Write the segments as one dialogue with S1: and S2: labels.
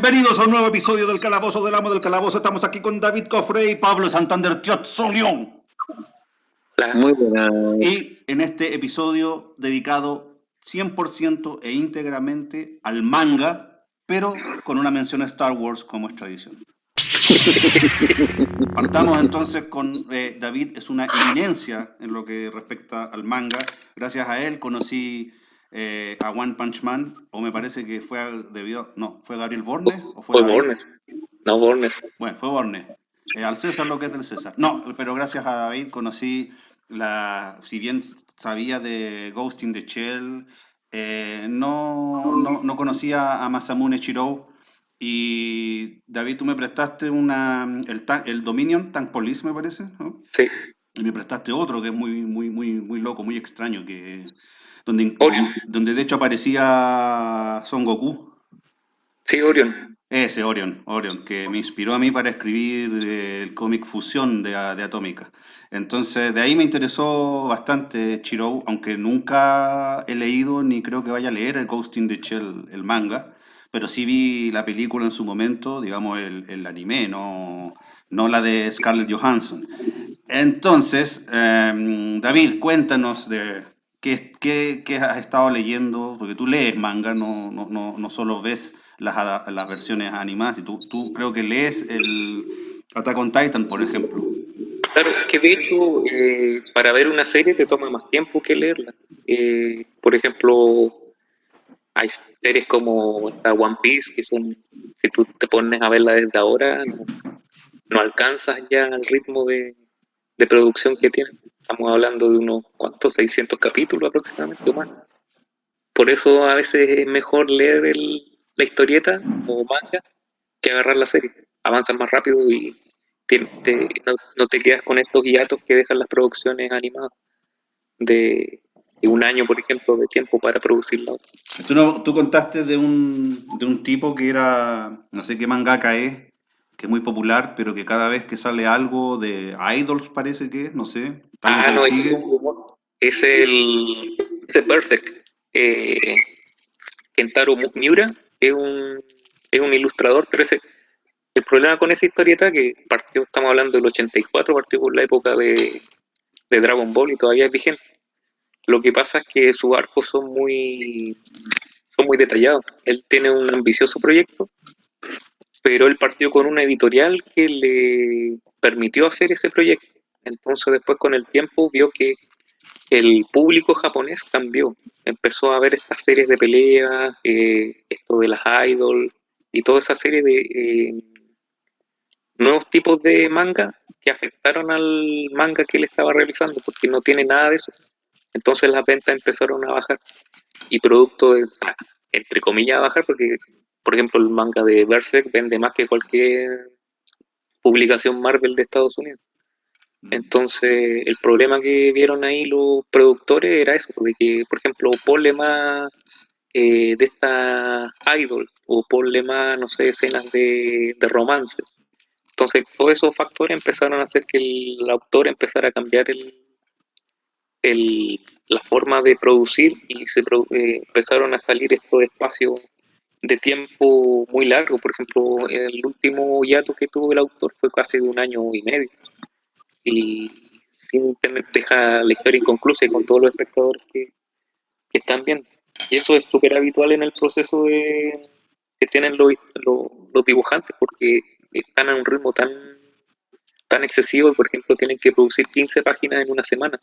S1: Bienvenidos a un nuevo episodio del Calabozo del Amo del Calabozo. Estamos aquí con David Cofre y Pablo Santander Tiotzolión.
S2: Muy buena.
S1: Y en este episodio dedicado 100% e íntegramente al manga, pero con una mención a Star Wars como es tradición. Partamos entonces con David, es una eminencia en lo que respecta al manga. Gracias a él conocí a One Punch Man, o me parece que fue ¿fue Gabriel Bornes o fue David?
S2: Bornes. No, Bornes.
S1: Bueno, fue Bornes. Al César lo que es del César. No, pero gracias a David conocí si bien sabía de Ghost in the Shell, no conocía a Masamune Shirow. Y David, tú me prestaste el Dominion Tank Police, me parece, ¿no?
S2: Sí.
S1: Y me prestaste otro que es muy loco, muy extraño, donde de hecho aparecía Son Goku.
S2: Sí, Orion.
S1: Ese Orion, que me inspiró a mí para escribir el cómic Fusión de Atómica. Entonces, de ahí me interesó bastante Chirou, aunque nunca he leído ni creo que vaya a leer el Ghost in the Shell, el manga, pero sí vi la película en su momento, digamos el anime, no la de Scarlett Johansson. Entonces, David, cuéntanos de qué has estado leyendo, porque tú lees manga, no solo ves las versiones animadas, y tú creo que lees el Attack on Titan, por ejemplo.
S2: Claro, que de hecho, para ver una serie te toma más tiempo que leerla. Por ejemplo, hay series como esta One Piece, que son, si tú te pones a verla desde ahora, no alcanzas ya el ritmo de producción que tiene. Estamos hablando de unos, ¿cuántos? 600 capítulos aproximadamente o más. Por eso a veces es mejor leer la historieta o manga que agarrar la serie. Avanzas más rápido y no te quedas con estos hiatos que dejan las producciones animadas de un año, por ejemplo, de tiempo para producirla.
S1: Tú contaste de un tipo que era, no sé qué mangaka es, que es muy popular, pero que cada vez que sale algo de Idols parece que es, no sé, algo que él
S2: No,
S1: sigue.
S2: es es Berserk. Kentaro Miura es un ilustrador, pero el problema con esa historieta que partió, estamos hablando del 84, partió por la época de Dragon Ball y todavía es vigente. Lo que pasa es que sus arcos son muy detallados. Él tiene un ambicioso proyecto, pero él partió con una editorial que le permitió hacer ese proyecto. Entonces después con el tiempo vio que el público japonés cambió. Empezó a ver estas series de pelea, esto de las idol y toda esa serie de nuevos tipos de manga que afectaron al manga que él estaba realizando, porque no tiene nada de eso. Entonces las ventas empezaron a bajar y producto de, entre comillas, a bajar, porque, por ejemplo, el manga de Berserk vende más que cualquier publicación Marvel de Estados Unidos. Entonces, el problema que vieron ahí los productores era eso, de que, por ejemplo, ponle más de esta idol o ponle más, no sé, escenas de romance. Entonces, todos esos factores empezaron a hacer que el autor empezara a cambiar la forma de producir y empezaron a salir estos espacios de tiempo muy largo. Por ejemplo, el último hiato que tuvo el autor fue casi de un año y medio. Y deja la historia inconclusa y con todos los espectadores que están viendo. Y eso es súper habitual en el proceso que tienen los dibujantes, porque están a un ritmo tan excesivo, por ejemplo, tienen que producir 15 páginas en una semana.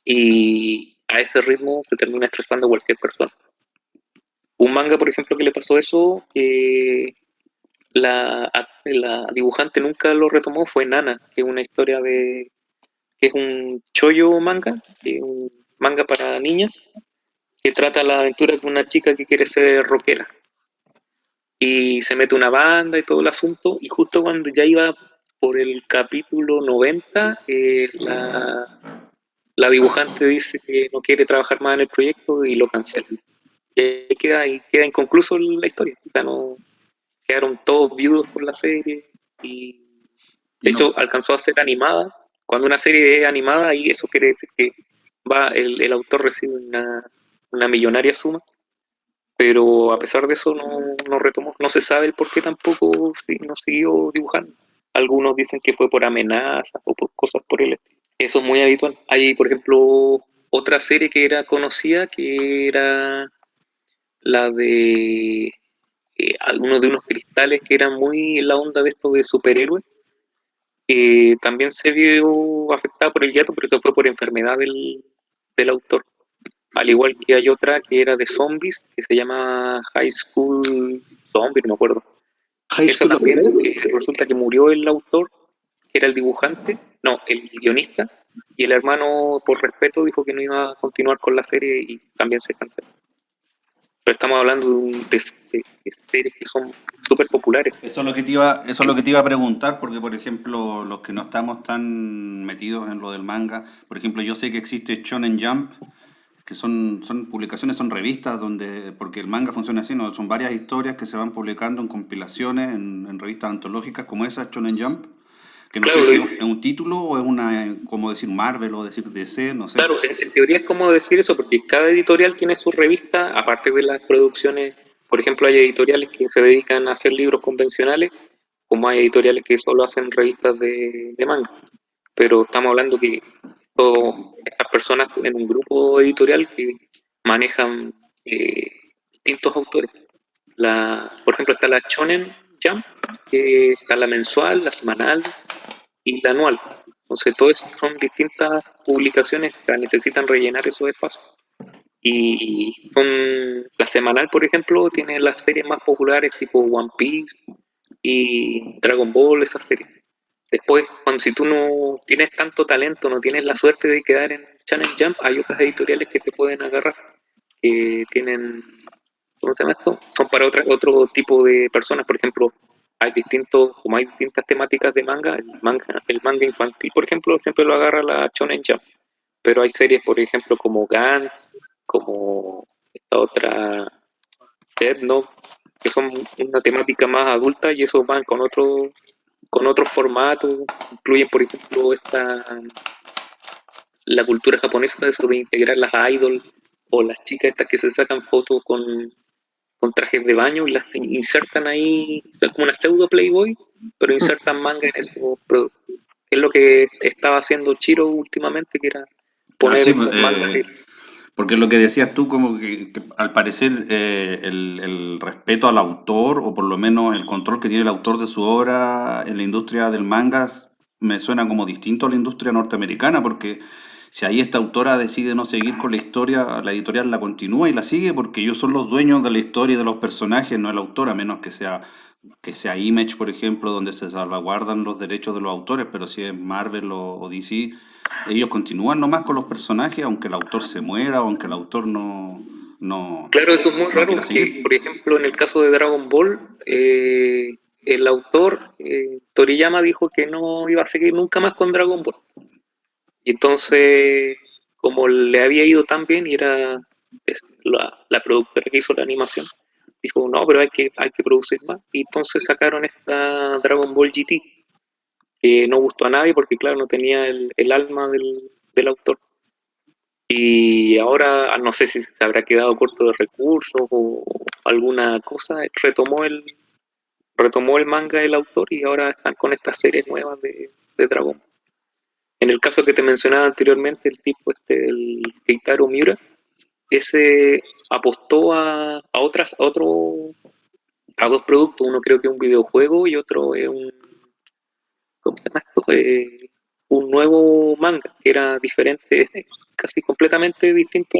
S2: Y a ese ritmo se termina estresando cualquier persona. Un manga, por ejemplo, que le pasó eso, la dibujante nunca lo retomó, fue Nana, que es una historia que es un chollo manga, que es un manga para niñas, que trata la aventura de una chica que quiere ser rockera. Y se mete una banda y todo el asunto, y justo cuando ya iba por el capítulo 90, la dibujante dice que no quiere trabajar más en el proyecto y lo cancela. Y queda inconcluso la historia. O sea, no, quedaron todos viudos por la serie y de hecho alcanzó a ser animada. Cuando una serie es animada, ahí eso quiere decir que el autor recibe una millonaria suma pero a pesar de eso no retomó, no se sabe el por qué tampoco no siguió dibujando. Algunos dicen que fue por amenazas o por cosas por el estilo. Eso es muy habitual. Hay, por ejemplo, otra serie que era conocida, que era la de algunos de unos cristales que eran muy en la onda de esto de superhéroes, que también se vio afectada por el hiato, pero eso fue por enfermedad del autor. Al igual que hay otra que era de zombies, que se llama High School Zombie, no me acuerdo.
S3: High
S2: Esa
S3: School of
S2: también,
S3: Death.
S2: resulta que murió el autor, que era el dibujante, no, el guionista, y el hermano, por respeto, dijo que no iba a continuar con la serie y también se canceló. Pero estamos hablando de series que son súper populares.
S1: Eso es lo que te iba a preguntar, porque por ejemplo, los que no estamos tan metidos en lo del manga, por ejemplo, yo sé que existe Shonen Jump, que son publicaciones, son revistas donde, porque el manga funciona así, ¿no? Son varias historias que se van publicando en compilaciones, en revistas antológicas como esa, Shonen Jump, que no sé
S2: Claro,
S1: si es un título o es una, como decir Marvel o decir DC, no sé.
S2: claro, en teoría es como decir eso, porque cada editorial tiene su revista, aparte de las producciones. Por ejemplo, hay editoriales que se dedican a hacer libros convencionales, como hay editoriales que solo hacen revistas de manga. Pero estamos hablando que estas personas tienen un grupo editorial que manejan distintos autores. Por ejemplo, está la Shonen Jump, que está la mensual, la semanal y la anual. Entonces, todo eso son distintas publicaciones que necesitan rellenar esos espacios. Y la semanal, por ejemplo, tiene las series más populares tipo One Piece y Dragon Ball, esas series. Después, si tú no tienes tanto talento, no tienes la suerte de quedar en Channel Jump, hay otras editoriales que te pueden agarrar, que tienen, ¿cómo se llama esto? Son para otro tipo de personas. Por ejemplo, como hay distintas temáticas de manga infantil, por ejemplo, siempre lo agarra la Shonen Jump. Pero hay series, por ejemplo, como Gantz, como esta otra Death Note, que son una temática más adulta y esos van con otros formatos, incluyen, por ejemplo, la cultura japonesa, eso de integrar las idols o las chicas estas que se sacan fotos con trajes de baño y las insertan ahí, es como una pseudo Playboy, pero insertan manga en esos productos. Es lo que estaba haciendo Chiro últimamente, que era
S1: Ah,
S2: poner
S1: sí,
S2: estos mangas.
S1: porque lo que decías tú, como que al parecer el respeto al autor, o por lo menos el control que tiene el autor de su obra en la industria del manga, me suena como distinto a la industria norteamericana, porque si ahí esta autora decide no seguir con la historia, la editorial la continúa y la sigue, porque ellos son los dueños de la historia y de los personajes, no el autor, a menos que sea Image, por ejemplo, donde se salvaguardan los derechos de los autores, pero si es Marvel o DC, ellos continúan nomás con los personajes, aunque el autor se muera o aunque el autor no,
S2: Claro, eso es muy
S1: no
S2: raro
S1: quiera
S2: porque,
S1: seguir.
S2: por ejemplo, en el caso de Dragon Ball, el autor Toriyama dijo que no iba a seguir nunca más con Dragon Ball. Y entonces, como le había ido tan bien y era la productora que hizo la animación, dijo, no, pero hay que producir más. Y entonces sacaron esta Dragon Ball GT, que no gustó a nadie porque, claro, no tenía el alma del autor. Y ahora, no sé si se habrá quedado corto de recursos o alguna cosa, retomó el manga del autor y ahora están con estas series nuevas de Dragon Ball. En el caso que te mencionaba anteriormente, el tipo el Keitaro Miura, ese apostó a dos productos, uno creo que es un videojuego y otro es ¿cómo se llama esto? Un nuevo manga que era diferente, casi completamente distinto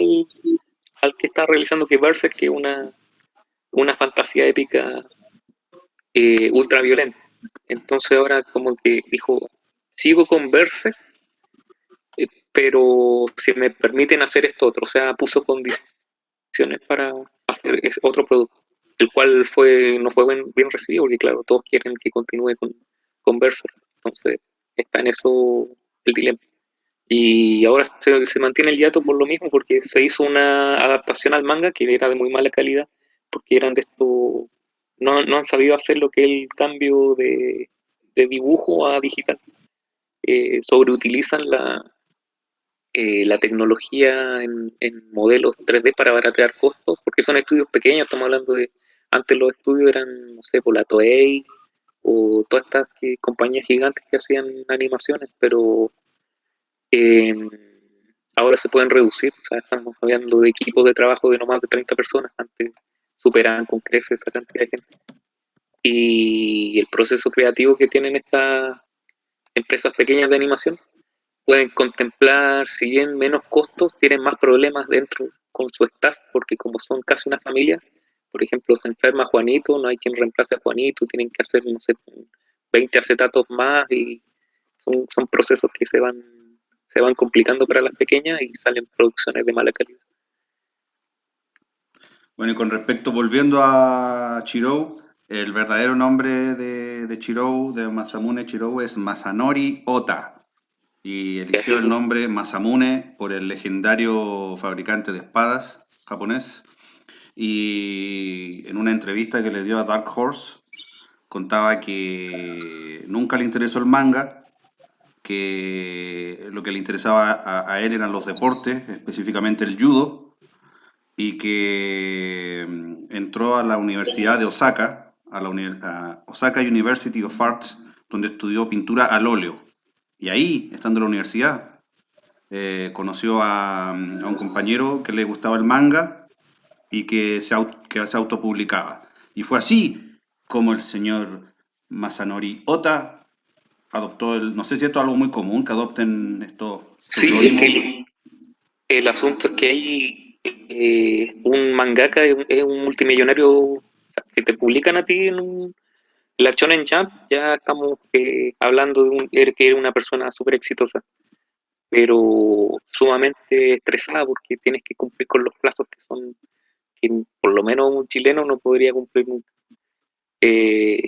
S2: al que está realizando que Berserk, que es una fantasía épica ultra violenta. Entonces ahora como que dijo, sigo con Berserk, pero si me permiten hacer esto otro, o sea, puso condiciones para hacer otro producto, el cual no fue bien recibido, porque claro, todos quieren que continúe con Berserk, entonces está en eso el dilema. Y ahora se mantiene el hiato por lo mismo, porque se hizo una adaptación al manga que era de muy mala calidad, porque eran de esto, no han sabido hacer lo que es el cambio de dibujo a digital. Sobreutilizan la tecnología en modelos 3D para baratear costos, porque son estudios pequeños, estamos hablando de, antes los estudios eran, no sé, por la Toei o todas estas compañías gigantes que hacían animaciones, pero eh, ahora se pueden reducir, o sea, estamos hablando de equipos de trabajo de no más de 30 personas, antes superaban con creces esa cantidad de gente. Y el proceso creativo que tienen estas empresas pequeñas de animación pueden contemplar, si bien menos costos, tienen más problemas dentro con su staff, porque como son casi una familia, por ejemplo, se enferma Juanito, no hay quien reemplace a Juanito, tienen que hacer, no sé, 20 acetatos más y son procesos que se van complicando para las pequeñas y salen producciones de mala calidad.
S1: Bueno, y con respecto, volviendo a Chirou, el verdadero nombre de Chirou, de Masamune Chirou, es Masanori Ota. Y
S2: Y
S1: eligió
S2: así,
S1: el nombre Masamune por el legendario fabricante de espadas japonés. Y en una entrevista que le dio a Dark Horse, contaba que nunca le interesó el manga, que lo que le interesaba a él eran los deportes, específicamente el judo, y que entró a la Universidad de Osaka, a Osaka University of Arts, donde estudió pintura al óleo. Y ahí, estando en la universidad, conoció a un compañero que le gustaba el manga y que se autopublicaba. Y fue así como el señor Masanori Ota adoptó no sé si esto es algo muy común, que adopten estos
S2: sí, es que
S1: seudónimos.
S2: el asunto es que hay un mangaka, es un multimillonario, o sea, que te publican a ti en la Shonen Jump, ya estamos hablando de que era una persona súper exitosa, pero sumamente estresada porque tienes que cumplir con los plazos que son, que por lo menos un chileno no podría cumplir nunca. Eh,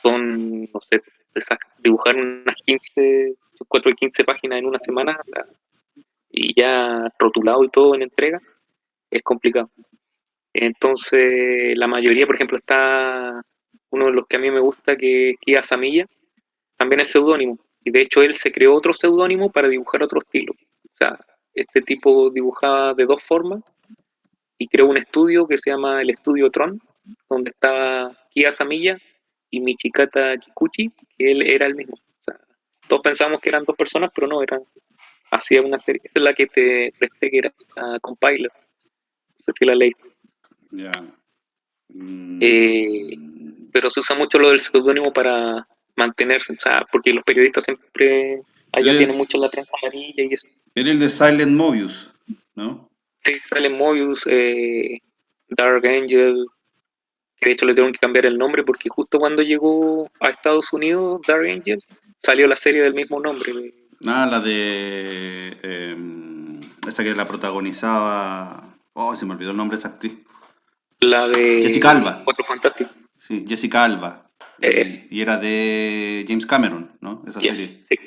S2: son, no sé, dibujar unas 15, 4 y 15 páginas en una semana, o sea, y ya rotulado y todo en entrega, es complicado. Entonces, la mayoría, por ejemplo, está uno de los que a mí me gusta, que es Kia Samilla, también es seudónimo. Y de hecho, él se creó otro seudónimo para dibujar otro estilo. O sea, este tipo dibujaba de dos formas y creó un estudio que se llama el Estudio Tron, donde estaba Kia Samilla y Michikata Kikuchi, que él era el mismo. O sea, todos pensamos que eran dos personas, pero no, eran, hacía una serie. Esa es la que te presté, que era Compiler. No sé si la leí.
S1: Ya.
S2: Eh,
S1: Mm,
S2: pero se usa mucho lo del seudónimo para mantenerse, o sea, porque los periodistas siempre
S1: él,
S2: allá tienen
S1: es,
S2: mucho la prensa amarilla y eso.
S1: él es el de Silent Mobius, ¿no?
S2: Sí, sale Mobius, Dark Angel, que de hecho le tuvieron que cambiar el nombre porque justo cuando llegó a Estados Unidos Dark Angel salió la serie del mismo nombre,
S1: Ah, la de esa que la protagonizaba. Oh, se me olvidó el nombre de esa actriz.
S2: la
S1: Jessica
S2: de
S1: Alba.
S2: Cuatro Fantásticos.
S1: Sí, Jessica Alba.
S2: Es,
S1: Y era de James Cameron, ¿no? Esa
S2: yes,
S1: serie.
S2: sí,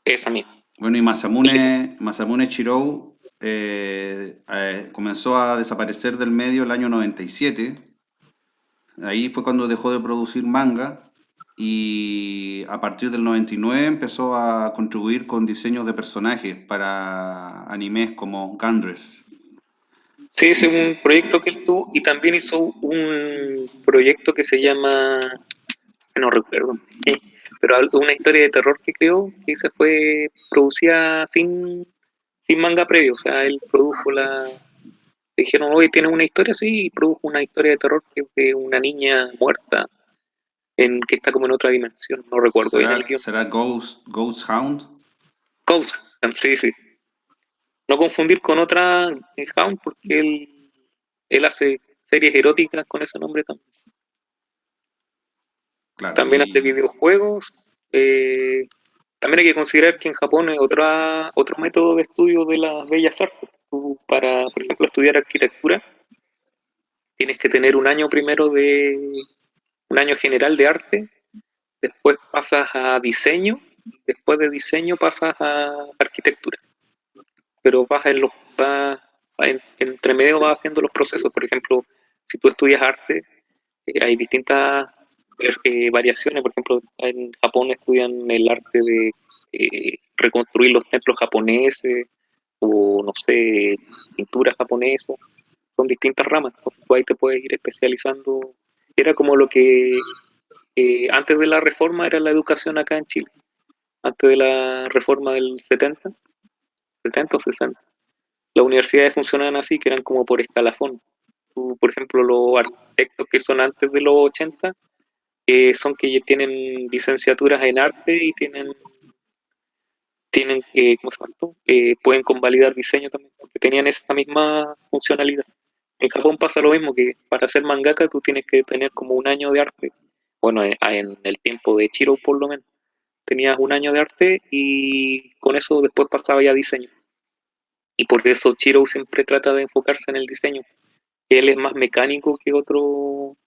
S2: esa misma.
S1: Bueno, y Masamune Chirou comenzó a desaparecer del medio el año 97. Ahí fue cuando dejó de producir manga y a partir del 99 empezó a contribuir con diseños de personajes para animes como Gundress.
S2: Sí, ese es un proyecto que él tuvo y también hizo un proyecto que se llama, no recuerdo, pero una historia de terror que creó que se fue producida sin manga previo, o sea, él produjo dijeron, oye, tiene una historia así, y produjo una historia de terror que es de una niña muerta que está como en otra dimensión, no recuerdo bien el guión.
S1: ¿Será Ghost Hound?
S2: Ghost, sí, sí. No confundir con otra Hound porque él hace series eróticas con ese nombre también.
S1: Claro,
S2: También hace
S1: y
S2: videojuegos. También hay que considerar que en Japón es otro método de estudio de las bellas artes. Tú, para, por ejemplo, estudiar arquitectura, tienes que tener un año general de arte, después pasas a diseño, después de diseño pasas a arquitectura. Pero entre medio vas haciendo los procesos. Por ejemplo, si tú estudias arte, hay distintas variaciones. Por ejemplo, en Japón estudian el arte de reconstruir los templos japoneses o, no sé, pinturas japonesas. Son distintas ramas. Entonces, tú ahí te puedes ir especializando. Era como lo que antes de la reforma era la educación acá en Chile. Antes de la reforma del 70 o 60. Las universidades funcionaban así, que eran como por escalafón. Tú, por ejemplo, los arquitectos que son antes de los 80 son que ya tienen licenciaturas en arte y tienen ¿cómo se llama esto? Pueden convalidar diseño también, porque tenían esa misma funcionalidad. En Japón pasa lo mismo, que para ser mangaka tú tienes que tener como un año de arte. Bueno, en el tiempo de Chiro por lo menos. Tenías un año de arte y con eso después pasaba ya a diseño. Y por eso Chiro siempre trata de enfocarse en el diseño. Él es más mecánico que otro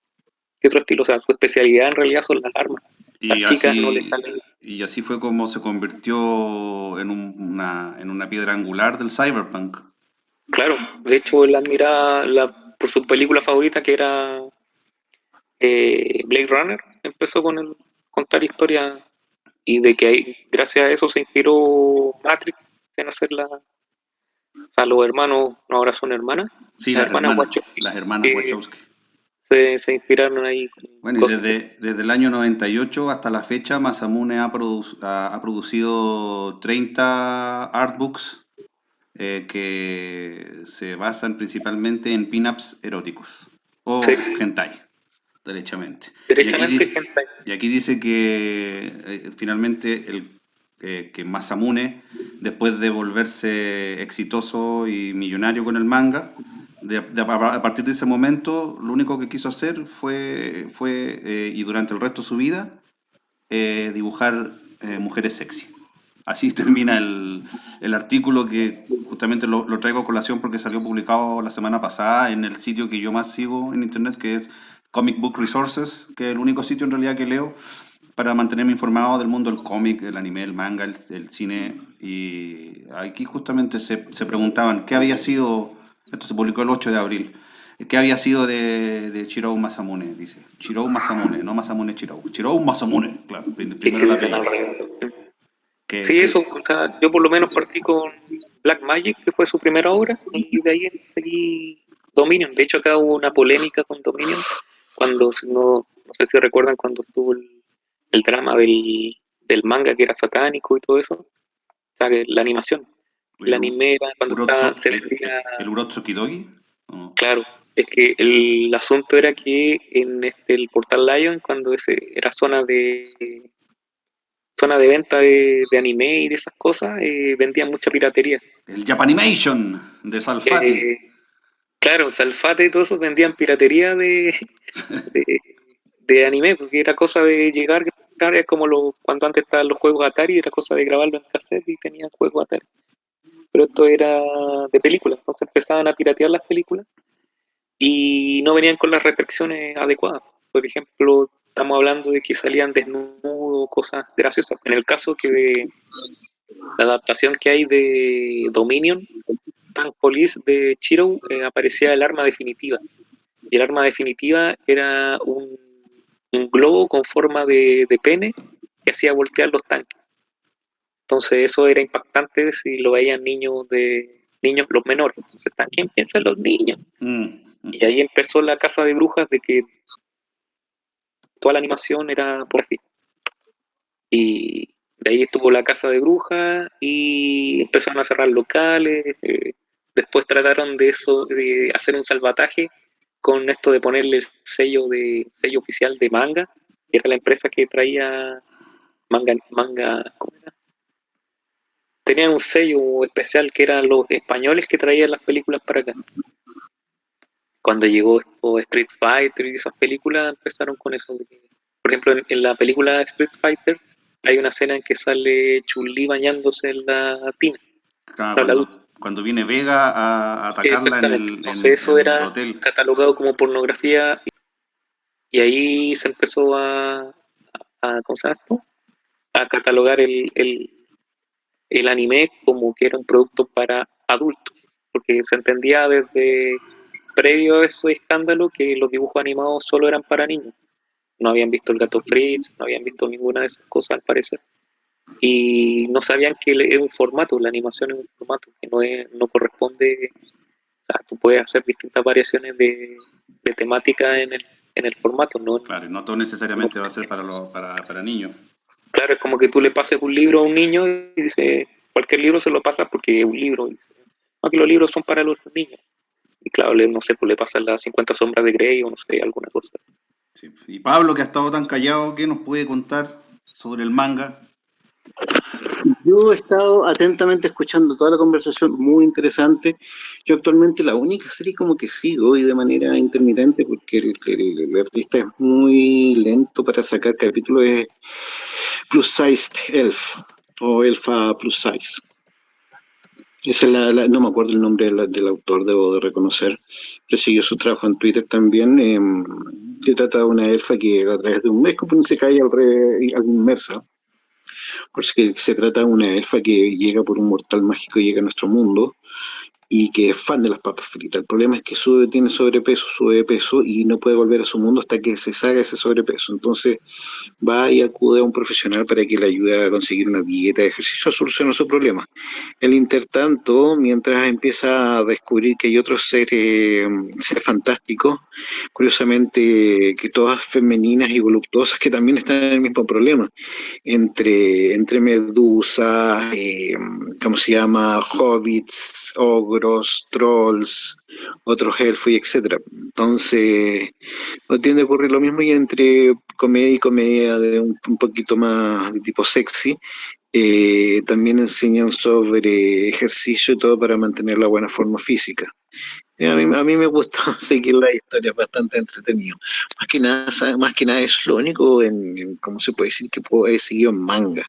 S2: estilo. O sea, su especialidad en realidad son las armas. Las
S1: Y
S2: chicas no le salen.
S1: así fue como se convirtió en en una piedra angular del cyberpunk.
S2: Claro, de hecho él admiraba por su película favorita que era Blade Runner. Empezó con el contar historias y de que ahí, gracias a eso se inspiró Matrix en hacerla. O sea, los hermanos, no, ahora son hermanas,
S1: Sí,
S2: las hermanas Wachowski,
S1: las hermanas
S2: que
S1: Wachowski.
S2: se inspiraron ahí con
S1: Bueno, y
S2: cosas de...
S1: desde el año 98 hasta la fecha, Masamune ha producido 30 artbooks que se basan principalmente en pin-ups eróticos o
S2: Sí,
S1: hentai, derechamente.
S2: derechamente gente.
S1: Y aquí dice que finalmente que Masamune, después de volverse exitoso y millonario con el manga, a partir de ese momento, lo único que quiso hacer y durante el resto de su vida, dibujar mujeres sexy. Así termina el artículo que justamente lo traigo a colación porque salió publicado la semana pasada en el sitio que yo más sigo en internet, que es Comic Book Resources, que es el único sitio en realidad que leo para mantenerme informado del mundo del cómic, el anime, el manga, el cine. Y aquí justamente se preguntaban qué había sido, esto se publicó el 8 de abril, qué había sido de Chirou Masamune, dice. Chirou Masamune, no Masamune Chirou. Chirou Masamune, claro,
S2: Es
S1: primero
S2: que
S1: el
S2: dicen al
S1: apellido.
S2: revés.
S1: Que,
S2: Sí,
S1: que,
S2: eso, o sea, yo por lo menos partí con Black Magic, que fue su primera obra, y de ahí seguí Dominion. De hecho, acá hubo una polémica con Dominion, cuando, no sé si recuerdan, cuando estuvo el drama del manga que era satánico y todo eso, o sea, que la animación. El
S1: el,
S2: anime era cuando se vendía,
S1: el Urotsu Kidogi. ¿O
S2: claro, es que el asunto era que en el Portal Lion, cuando ese era zona de venta de anime y de esas cosas, vendían mucha piratería.
S1: el Japanimation de Salfati.
S2: Eh, claro, Salfate y todo eso vendían piratería de, de anime, porque era cosa de llegar, era como cuando antes estaban los juegos Atari, era cosa de grabarlo en cassette y tenían juegos Atari. Pero esto era de películas, entonces empezaban a piratear las películas y no venían con las restricciones adecuadas. Por ejemplo, estamos hablando de que salían desnudos, cosas graciosas. En el caso que de la adaptación que hay de Dominion, Tank Police de Chiro, aparecía el arma definitiva. Y el arma definitiva era un globo con forma de pene que hacía voltear los tanques. Entonces eso era impactante si lo veían niños los menores. Entonces, ¿quién piensa en los niños?
S1: Mm,
S2: Y ahí empezó la casa de brujas de que toda la animación era por así. Y de ahí estuvo la casa de brujas y empezaron a cerrar locales. Después trataron de eso, de hacer un salvataje con esto de ponerle el sello oficial de manga, que era la empresa que traía manga, ¿cómo era? Tenían un sello especial que eran los españoles que traían las películas para acá. Cuando llegó esto Street Fighter y esas películas empezaron con eso. Por ejemplo, en la película Street Fighter hay una escena en que sale Chun-Li bañándose en la tina,
S1: claro,
S2: no, la ducha.
S1: cuando viene Vega a atacarla
S2: Exactamente. Entonces eso
S1: en el
S2: era
S1: hotel.
S2: catalogado como pornografía y ahí se empezó ¿cómo se llama esto? A catalogar el anime como que era un producto para adultos, porque se entendía desde previo a ese escándalo que los dibujos animados solo eran para niños. No habían visto el gato Fritz, no habían visto ninguna de esas cosas al parecer. y no sabían que es un formato, la animación es un formato, que no corresponde, o sea, tú puedes hacer distintas variaciones de temática en el formato, ¿no?
S1: Claro, y no todo necesariamente va a ser para niños.
S2: Claro, es como que tú le pases un libro a un niño y dice, cualquier libro se lo pasa porque es un libro. Y dice, no, que los libros son para los niños. Y claro, no sé, pues le pasan las 50 sombras de Grey o no sé, alguna cosa.
S1: Sí. Y Pablo, que ha estado tan callado, ¿qué nos puede contar sobre el manga?
S3: Yo he estado atentamente escuchando toda la conversación, muy interesante. Yo actualmente la única serie como que sigo y de manera intermitente, porque el artista es muy lento para sacar capítulos, es Plus Sized Elf o Elfa Plus Size. Esa es no me acuerdo el nombre del autor, debo de reconocer, pero siguió su trabajo en Twitter también. Se trata de una elfa que a través de un mes como se cae al inmersa. Por eso que se trata de una elfa que llega por un mortal mágico y llega a nuestro mundo y que es fan de las papas fritas. El problema es que tiene sobrepeso, sube de peso y no puede volver a su mundo hasta que se salga ese sobrepeso. Entonces va y acude a un profesional para que le ayude a conseguir una dieta de ejercicio, soluciona su problema. El intertanto, mientras empieza a descubrir que hay otros seres fantásticos, curiosamente que todas femeninas y voluptuosas que también están en el mismo problema, entre medusas, ¿cómo se llama? Hobbits, ogros, trolls, otros elfos y etcétera. Entonces, no tiende a ocurrir lo mismo y entre comedia y comedia de un poquito más de tipo sexy, también enseñan sobre ejercicio y todo para mantener la buena forma física. A mí me gusta seguir la historia, es bastante entretenido. Más que nada es lo único ¿cómo se puede decir? Que he seguido en manga.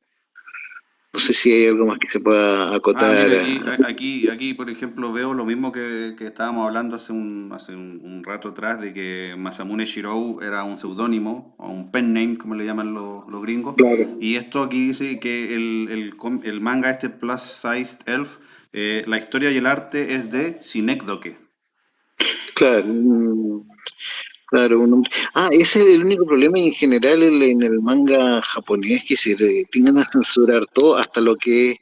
S3: No sé si hay algo más que se pueda
S1: Ah,
S3: acotar.
S1: mira, aquí, por ejemplo, veo lo mismo que estábamos hablando hace un rato atrás, de que Masamune Shirow era un seudónimo, o un pen name, como le llaman los gringos.
S3: Claro,
S1: Y esto aquí dice que el manga este Plus Sized Elf, la historia y el arte es de Synecdoche.
S3: claro. Claro, ese es el único problema en general en el manga japonés, que se tienden a censurar todo, hasta lo que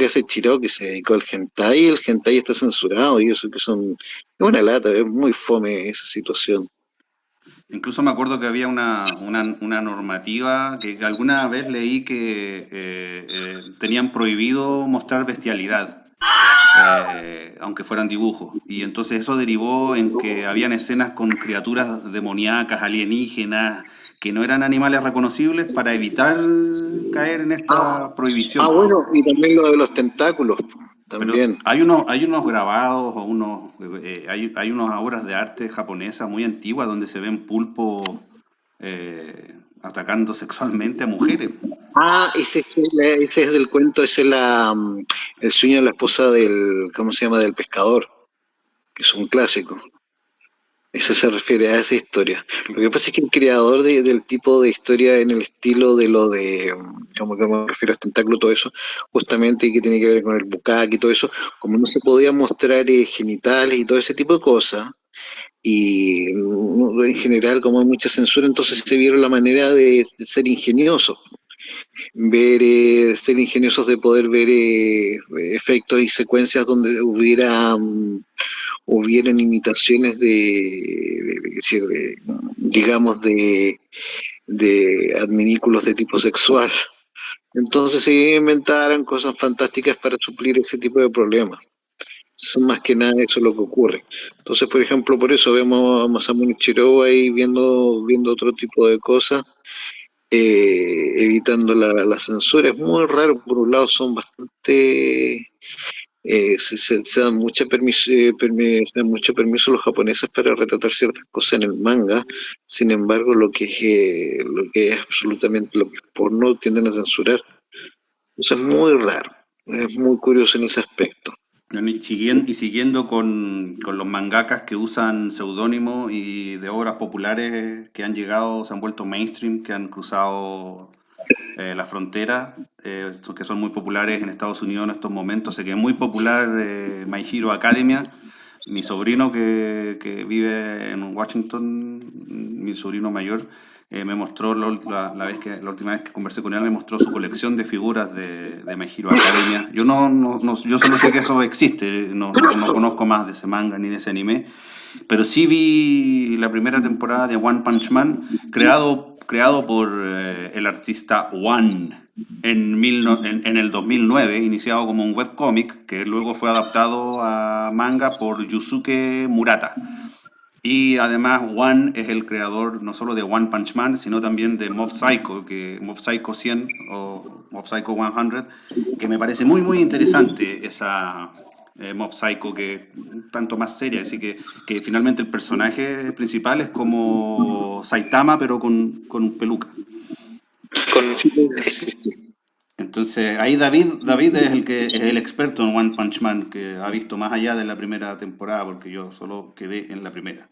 S3: hace Chiro, que se dedicó al hentai, y el hentai está censurado, y eso que es una lata, es muy fome esa situación.
S1: Incluso me acuerdo que había una normativa que alguna vez leí que tenían prohibido mostrar bestialidad, aunque fueran dibujos. Y entonces eso derivó en que habían escenas con criaturas demoníacas, alienígenas, que no eran animales reconocibles para evitar caer en esta prohibición.
S3: Bueno, y también lo de los tentáculos,
S1: Pero
S3: también.
S1: hay unos grabados o hay unas obras de arte japonesa muy antiguas donde se ven pulpos atacando sexualmente a mujeres.
S3: Ese es el cuento, ese es el sueño de la esposa ¿cómo se llama? Del pescador, que es un clásico. Eso se refiere a esa historia. Lo que pasa es que el creador del tipo de historia en el estilo de lo de, como que me refiero a tentáculo, todo eso, justamente que tiene que ver con el bukkake y todo eso, como no se podía mostrar genitales y todo ese tipo de cosas, y en general como hay mucha censura, entonces se vieron la manera de ser ingeniosos, ser ingeniosos de poder ver efectos y secuencias donde hubieran imitaciones digamos, de adminículos de tipo sexual. Entonces se inventaron cosas fantásticas para suplir ese tipo de problemas. Son más que nada eso lo que ocurre. Entonces, por ejemplo, por eso vemos a Masamune Shirow ahí viendo otro tipo de cosas, evitando la censura. Es muy raro, por un lado son bastante se dan se dan mucho permiso a los japoneses para retratar ciertas cosas en el manga. Sin embargo, lo que es absolutamente lo que es porno tienden a censurar. Eso es muy raro, es muy curioso en ese aspecto.
S1: Y siguiendo con los mangakas que usan seudónimos y de obras populares que han llegado, se han vuelto mainstream, que han cruzado la frontera, que son muy populares en Estados Unidos en estos momentos. Sé que es muy popular My Hero Academia. Mi sobrino que vive en Washington, mi sobrino mayor, me mostró la última vez que conversé con él, me mostró su colección de figuras de My Hero Academia. Yo yo solo sé que eso existe, no conozco más de ese manga ni de ese anime, pero sí vi la primera temporada de One Punch Man, creado por el artista One en el 2009, iniciado como un webcómic, que luego fue adaptado a manga por Yusuke Murata. Y además One es el creador no solo de One Punch Man, sino también de Mob Psycho, Mob Psycho 100 o Mob Psycho 100, que me parece muy interesante esa Mob Psycho, que es tanto más seria, así que finalmente el personaje principal es como Saitama, pero con peluca.
S2: Con,
S3: Sí, sí, sí.
S1: Entonces, ahí David es el que es el experto en One Punch Man, que ha visto más allá de la primera temporada, porque yo solo quedé en la primera.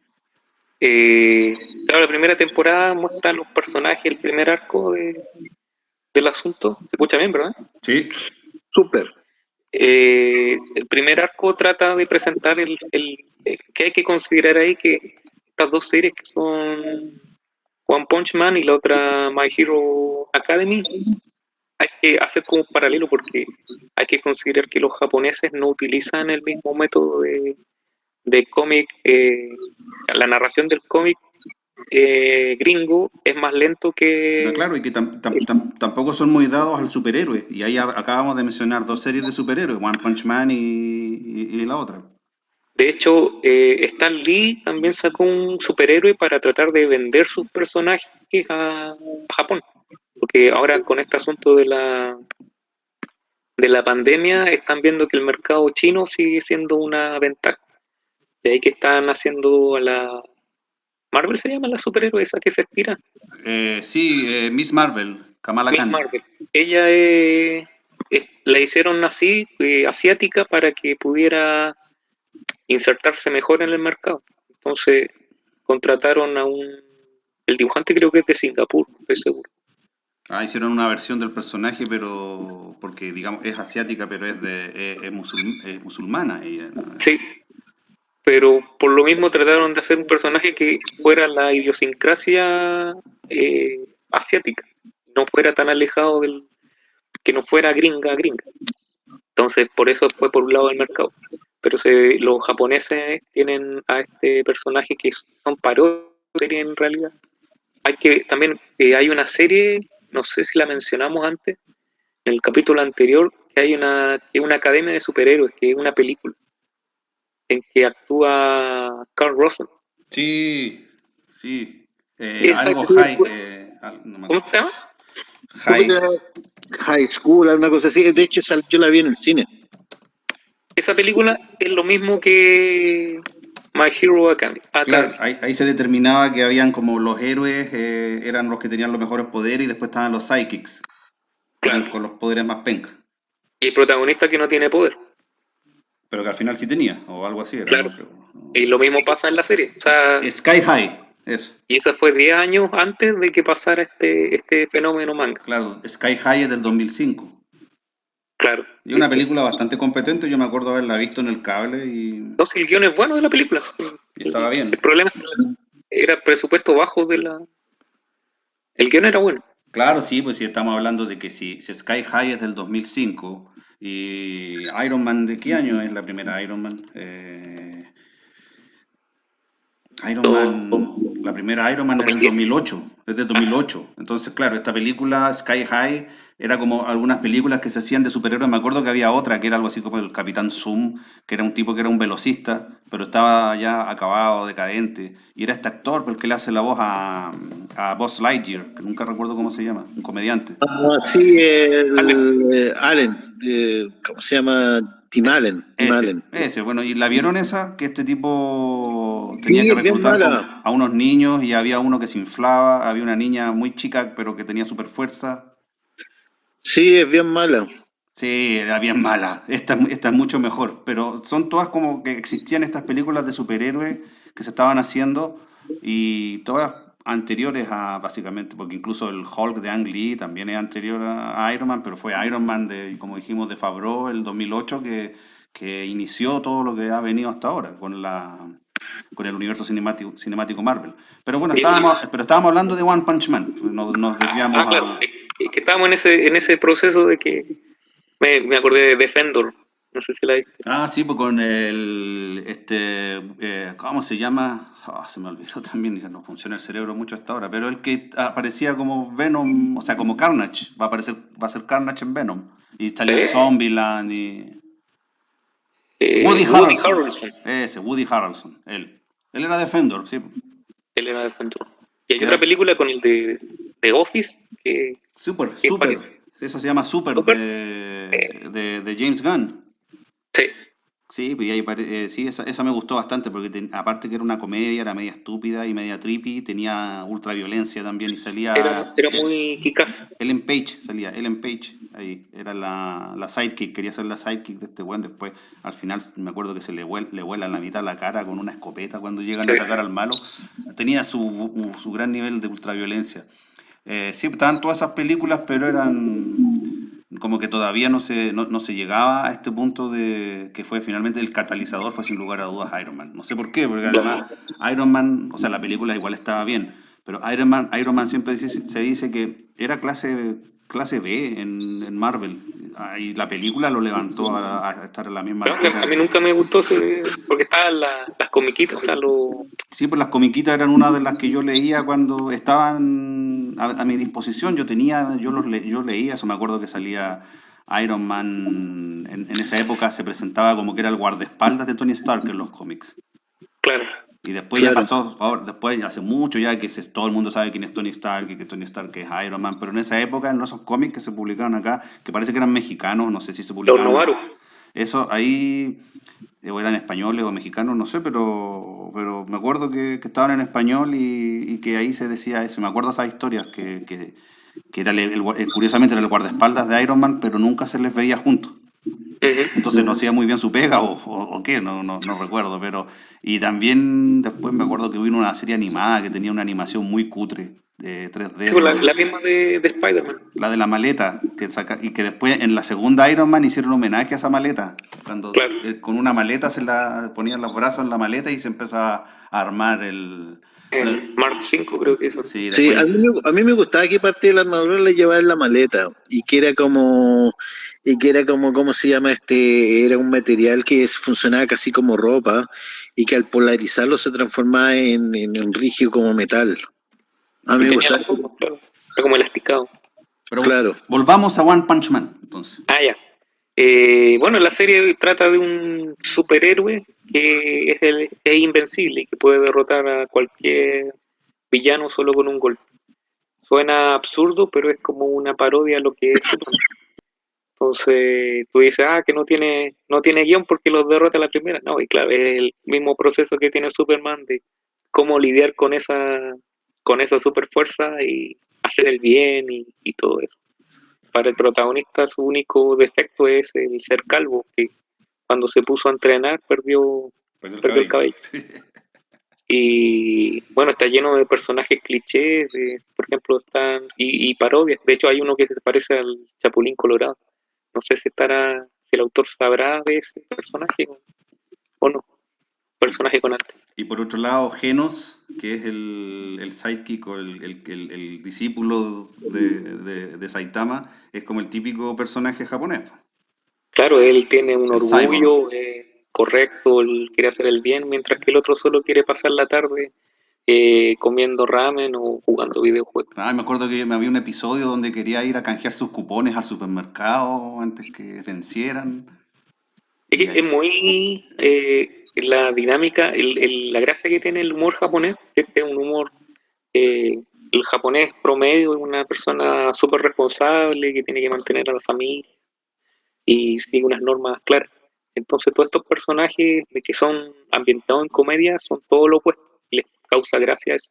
S2: claro, la primera temporada muestra los personajes, el primer arco del asunto. ¿Se escucha bien, verdad?
S1: Sí,
S3: Súper.
S2: El primer arco trata de presentar que hay que considerar ahí que estas dos series que son One Punch Man y la otra My Hero Academy, hay que hacer como un paralelo porque hay que considerar que los japoneses no utilizan el mismo método de cómic, la narración del cómic gringo es más lento
S1: no,
S2: que...
S1: claro, y que tampoco son muy dados al superhéroe. Y ahí acabamos de mencionar dos series de superhéroes, One Punch Man y la otra.
S2: De hecho, Stan Lee también sacó un superhéroe para tratar de vender sus personajes a Japón. Porque ahora con este asunto de la pandemia están viendo que el mercado chino sigue siendo una ventaja. De ahí que están haciendo a la... Marvel se llama la superhéroe esa que se estira.
S1: Sí, Miss Marvel, Kamala
S2: Miss
S1: Khan.
S2: Marvel. Ella la hicieron así, asiática, para que pudiera insertarse mejor en el mercado. Entonces contrataron el dibujante creo que es de Singapur, no estoy seguro.
S1: Ah, hicieron una versión del personaje, pero porque digamos es asiática, pero es musulmana ella, ¿no?
S2: Sí, pero por lo mismo trataron de hacer un personaje que fuera la idiosincrasia asiática, no fuera tan alejado que no fuera gringa. Entonces por eso fue por un lado del mercado. Pero los japoneses tienen a este personaje que son parodias en realidad. También hay una serie, no sé si la mencionamos antes, en el capítulo anterior, que es una academia de superhéroes, que es una película en que actúa Carl Russell.
S1: Sí, sí.
S2: Esa
S1: Algo
S2: es,
S1: high, no me
S2: ¿cómo
S1: acuerdo.
S2: se llama?
S1: High.
S3: High School, alguna cosa así. De hecho, yo la vi en el cine.
S2: Esa película es lo mismo que My Hero Academy.
S1: Claro, ahí se determinaba que habían como los héroes eran los que tenían los mejores poderes y después estaban los psychics, que eran
S2: Claro.
S1: con los poderes más pencas,
S2: Y el protagonista que no tiene poder.
S1: pero que al final sí tenía, o algo así era,
S2: Claro.
S1: no creo.
S2: Y lo mismo pasa en la serie. O sea,
S1: Sky High, eso.
S2: y esa fue 10 años antes de que pasara este fenómeno manga.
S1: Claro, Sky High es del 2005.
S2: Claro.
S1: Y una película bastante competente, yo me acuerdo haberla visto en el cable
S2: No, si el guión es bueno de la película.
S1: y estaba
S2: El
S1: bien.
S2: problema es que era el presupuesto bajo de la... El guión era bueno.
S1: Claro, sí, pues si estamos hablando de que si Sky High es del 2005 y Iron Man, ¿de qué año es la primera Iron Man? Iron Man, la primera Iron Man es del
S2: 2010.
S1: 2008, es del
S2: Ah,
S1: 2008. Entonces, claro, esta película, Sky High, era como algunas películas que se hacían de superhéroes. Me acuerdo que había otra que era algo así como el Capitán Zoom, que era un tipo que era un velocista, pero estaba ya acabado, decadente. Y era este actor, el que le hace la voz a Buzz Lightyear, que nunca recuerdo cómo se llama, un comediante.
S3: Ah, sí,
S2: Allen.
S3: Allen, ¿cómo se llama? Tim Allen, Tim Allen.
S1: Bueno, ¿y la vieron esa? Que este tipo tenía
S3: Sí,
S1: que
S3: es bien
S1: reclutar
S3: mala.
S1: a unos niños y había uno que se inflaba, había una niña muy chica pero que tenía super fuerza.
S3: Sí, es bien mala.
S1: Sí, era bien mala. Esta es mucho mejor, pero son todas como que existían estas películas de superhéroes que se estaban haciendo y todas anteriores a, básicamente, porque incluso el Hulk de Ang Lee también es anterior a Iron Man, pero fue Iron Man de, como dijimos, de Favreau el 2008 que que inició todo lo que ha venido hasta ahora con el universo cinemático Marvel. Pero bueno, estábamos hablando de One Punch Man, nos desviamos
S2: claro, es que estábamos en ese proceso de que me acordé de Defendor, no sé si la viste.
S1: Sí, pues con ¿cómo se llama? Se me olvidó también, ya no funciona el cerebro mucho hasta ahora, pero el que aparecía como Venom, o sea, como Carnage, va a ser Carnage en Venom, y salió en Zombieland y... Woody Harrelson. Ese, Woody Harrelson, él era Defender, sí.
S2: Él era Defendor. Y hay otra película con el de Office que...
S1: Super,
S2: parece.
S1: Eso se llama Super, de James Gunn.
S2: Sí.
S1: Sí, pues sí, esa me gustó bastante porque aparte que era una comedia, era media estúpida y media trippy, tenía ultraviolencia también y salía...
S2: Era muy kick-ass.
S1: Ellen Page, ahí, era la sidekick, quería ser la sidekick de este weón, después al final me acuerdo que se le vuela en la mitad la cara con una escopeta cuando llegan a atacar al malo, tenía su gran nivel de ultraviolencia. Sí, estaban todas esas películas, pero eran como que todavía no se llegaba a este punto de que fue finalmente el catalizador, fue sin lugar a dudas Iron Man. No sé por qué, porque además Iron Man, o sea, la película igual estaba bien, pero Iron Man siempre se dice que era clase B en Marvel. Y la película lo levantó a estar en la misma altura.
S2: A mí nunca me gustó porque estaban las comiquitas, o sea,
S1: Sí, pues las comiquitas eran una de las que yo leía cuando estaban a mi disposición. Yo leía eso. Me acuerdo que salía Iron Man en esa época se presentaba como que era el guardaespaldas de Tony Stark en los cómics.
S2: Claro.
S1: Y después ya pasó, después hace mucho ya que todo el mundo sabe quién es Tony Stark y que Tony Stark es Iron Man, pero en esa época, en esos cómics que se publicaron acá, que parece que eran mexicanos, no sé si se publicaban.
S2: Los Novaru.
S1: Eso ahí, o eran españoles o mexicanos, no sé, pero me acuerdo que estaban en español y que ahí se decía eso. Me acuerdo esas historias que era curiosamente era el guardaespaldas de Iron Man, pero nunca se les veía juntos. Entonces no hacía muy bien su pega o qué, no recuerdo, pero... Y también después me acuerdo que vino una serie animada que tenía una animación muy cutre, de 3D.
S2: Sí, la misma de Spider-Man.
S1: La de la maleta, y que después en la segunda Iron Man hicieron homenaje a esa maleta, cuando con una maleta se la ponían los brazos en la maleta y se empezaba a armar el...
S2: Mark 5 creo que eso.
S3: Sí, a mí me gustaba que parte de la armadura la llevaba en la maleta y que era como, ¿cómo se llama? Era un material que funcionaba casi como ropa y que al polarizarlo se transformaba en un rígido como metal. A mí me gustaba.
S2: Claro. Era como elasticado.
S1: Pero claro. Volvamos a One Punch Man, entonces.
S2: Ya. Bueno, la serie trata de un superhéroe que es invencible y que puede derrotar a cualquier villano solo con un golpe. Suena absurdo, pero es como una parodia a lo que es Superman. Entonces tú dices, que no tiene guión porque los derrota a la primera. No, y claro, es el mismo proceso que tiene Superman de cómo lidiar con esa super fuerza y hacer el bien y todo eso. Para el protagonista su único defecto es el ser calvo, que cuando se puso a entrenar perdió el cabello. Sí. Y bueno, está lleno de personajes clichés, por ejemplo, y parodias. De hecho, hay uno que se parece al Chapulín Colorado. No sé si el autor sabrá de ese personaje o no. Personaje con arte.
S1: Y por otro lado, Genos, que es el sidekick o el discípulo de Saitama, es como el típico personaje japonés.
S2: Claro, él tiene un orgullo correcto, él quiere hacer el bien, mientras que el otro solo quiere pasar la tarde comiendo ramen o jugando videojuegos.
S1: Me acuerdo que había un episodio donde quería ir a canjear sus cupones al supermercado antes que vencieran.
S2: Es muy la dinámica, la gracia que tiene el humor japonés, es un humor, el japonés promedio es una persona súper responsable que tiene que mantener a la familia y sigue unas normas claras. Entonces todos estos personajes que son ambientados en comedia son todo lo opuesto, les causa gracia eso.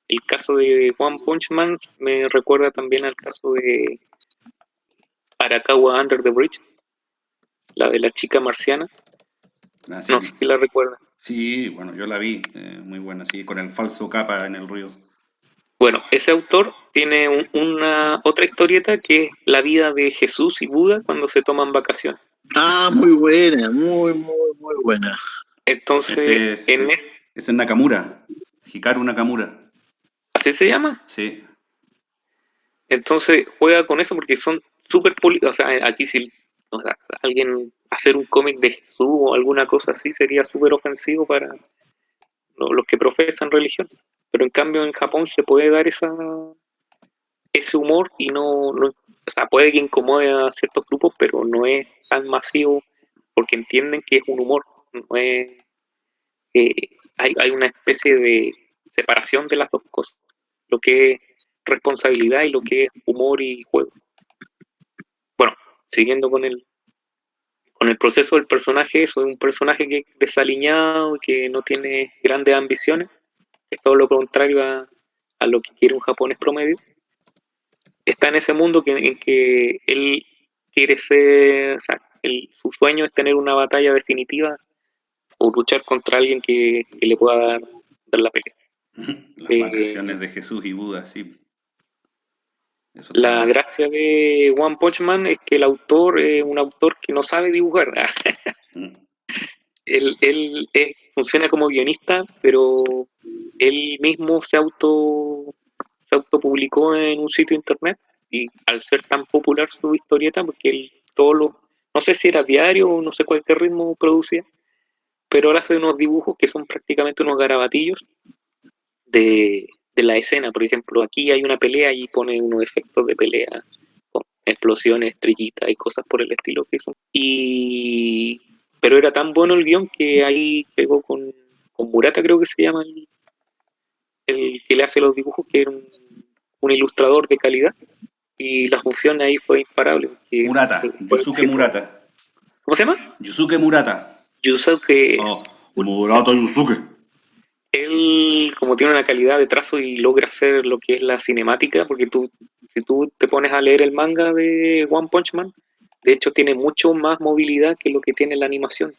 S2: El caso de One Punch Man me recuerda también al caso de Arakawa Under the Bridge, la de la chica marciana.
S1: Sí.
S2: No sé si la recuerda.
S1: Sí, bueno, yo la vi, muy buena, sí, con el falso capa en el río.
S2: Bueno, ese autor tiene una otra historieta que es la vida de Jesús y Buda cuando se toman vacaciones.
S3: Ah, muy buena, muy buena.
S2: Entonces,
S1: Ese es Nakamura, Hikaru Nakamura.
S2: así se llama.
S1: Sí.
S2: Entonces juega con eso porque son súper o sea, aquí si o sea, alguien hacer un cómic de Jesús o alguna cosa así sería súper ofensivo para los que profesan religión. Pero en cambio en Japón se puede dar ese humor y o sea, puede que incomode a ciertos grupos, pero no es tan masivo porque entienden que es un humor, no es, hay una especie de separación de las dos cosas, lo que es responsabilidad y lo que es humor y juego. Bueno, siguiendo con el proceso del personaje, eso es un personaje que es desaliñado, que no tiene grandes ambiciones, es todo lo contrario a lo que quiere un japonés promedio. Está en ese mundo en que él quiere ser, o sea, su sueño es tener una batalla definitiva o luchar contra alguien que le pueda dar la pelea.
S1: Las vacaciones
S2: Eh,
S1: de Jesús y Buda, sí. Eso
S2: la
S1: está.
S2: gracia de One Punch Man es que el autor es un autor que no sabe dibujar. Él funciona como guionista, pero él mismo se autopublicó en un sitio internet y al ser tan popular su historieta, porque él no sé si era diario o no sé cuál ritmo producía, pero ahora hace unos dibujos que son prácticamente unos garabatillos de la escena. Por ejemplo, aquí hay una pelea y pone unos efectos de pelea con explosiones, estrellitas y cosas por el estilo que son. Pero era tan bueno el guión que ahí pegó con Murata, creo que se llama el que le hace los dibujos, que era un ilustrador de calidad. Y la función ahí fue imparable, porque
S1: Murata,
S2: fue
S1: Yusuke
S2: éxito.
S1: Murata.
S2: ¿Cómo se llama?
S1: Yusuke Murata.
S2: Yusuke.
S1: Oh, Murata Yusuke.
S2: Él, como tiene una calidad de trazo y logra hacer lo que es la cinemática, porque si tú te pones a leer el manga de One Punch Man, de hecho tiene mucho más movilidad que lo que tiene la animación.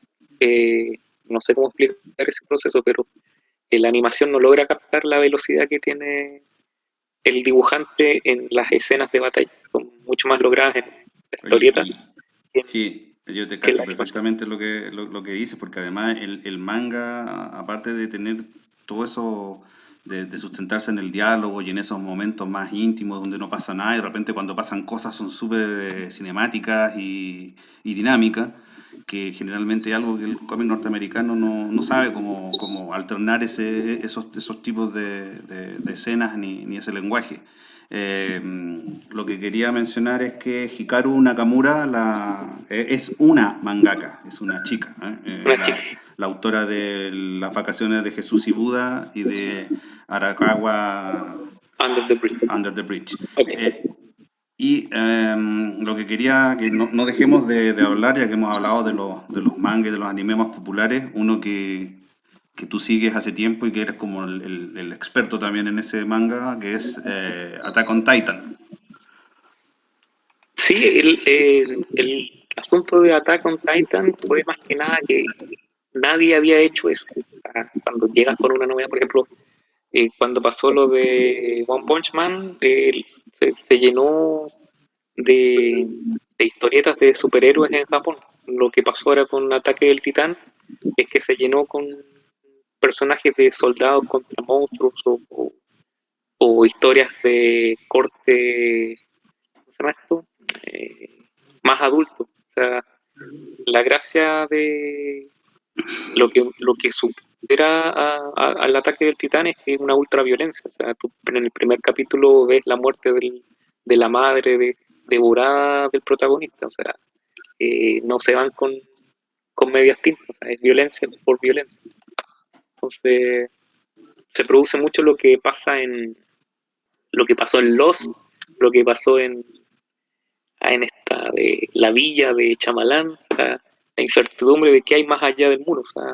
S2: No sé cómo explicar ese proceso, pero la animación no logra captar la velocidad que tiene el dibujante en las escenas de batalla. Son mucho más logradas en la
S1: Oye,
S2: historieta
S1: y
S2: que
S1: sí, yo te
S2: que en
S1: cacho
S2: la animación.
S1: perfectamente lo que dices, porque además el manga, aparte de tener todo eso, de sustentarse en el diálogo y en esos momentos más íntimos donde no pasa nada y de repente cuando pasan cosas son súper cinemáticas y dinámicas, que generalmente es algo que el cómic norteamericano no sabe cómo alternar esos tipos de escenas ni ese lenguaje. Eh, lo que quería mencionar es que Hikaru Nakamura es una mangaka, es una chica, ¿eh?
S2: Una chica,
S1: La autora de Las vacaciones de Jesús y Buda y de Arakawa
S2: Under the Bridge.
S1: Under the Bridge.
S2: Ok.
S1: Lo que quería que no dejemos de hablar, ya que hemos hablado de los mangas y de los animes más populares, uno que tú sigues hace tiempo y que eres como el experto también en ese manga, que es Attack on Titan.
S2: Sí, el asunto de Attack on Titan fue más que nada que nadie había hecho eso. O sea, cuando llegas con una novedad, por ejemplo, cuando pasó lo de One Punch Man, se llenó de, de historietas de superhéroes en Japón. Lo que pasó ahora con Ataque del Titán es que se llenó con personajes de soldados contra monstruos o historias de corte, ¿cómo se llama esto? Más adulto. O sea, la gracia de lo que supera al ataque del titán es que es una ultraviolencia. O sea, tú en el primer capítulo ves la muerte de la madre devorada del protagonista. O sea, no se van con medias tintas. O sea, es violencia por violencia. Entonces, se produce mucho lo que pasó en Lost, lo que pasó en esta de la villa de Chamalán, o sea, la incertidumbre de qué hay más allá del muro, o sea,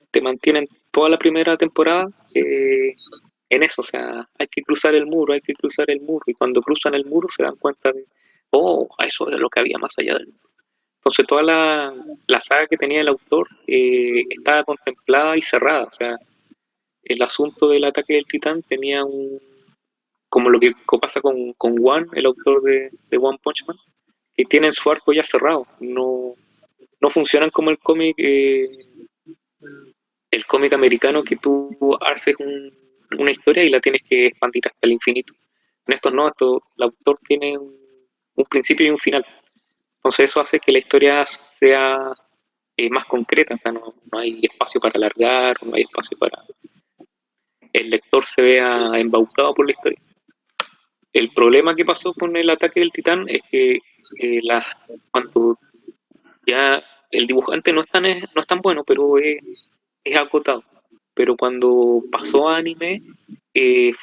S2: te mantienen toda la primera temporada en eso, o sea, hay que cruzar el muro, hay que cruzar el muro, y cuando cruzan el muro se dan cuenta de, oh, eso es lo que había más allá del muro. Entonces toda la saga que tenía el autor estaba contemplada y cerrada, o sea, el asunto del ataque del titán tenía como lo que pasa con One, el autor de One Punch Man, que tienen su arco ya cerrado, no funcionan como el cómic americano, que tú haces una historia y la tienes que expandir hasta el infinito. En estos no, el autor tiene un principio y un final. Entonces eso hace que la historia sea más concreta, o sea, no hay espacio para alargar, no hay espacio para el lector se vea embaucado por la historia. El problema que pasó con el ataque del titán es que cuando ya el dibujante no es tan bueno, pero es acotado. Pero cuando pasó a anime,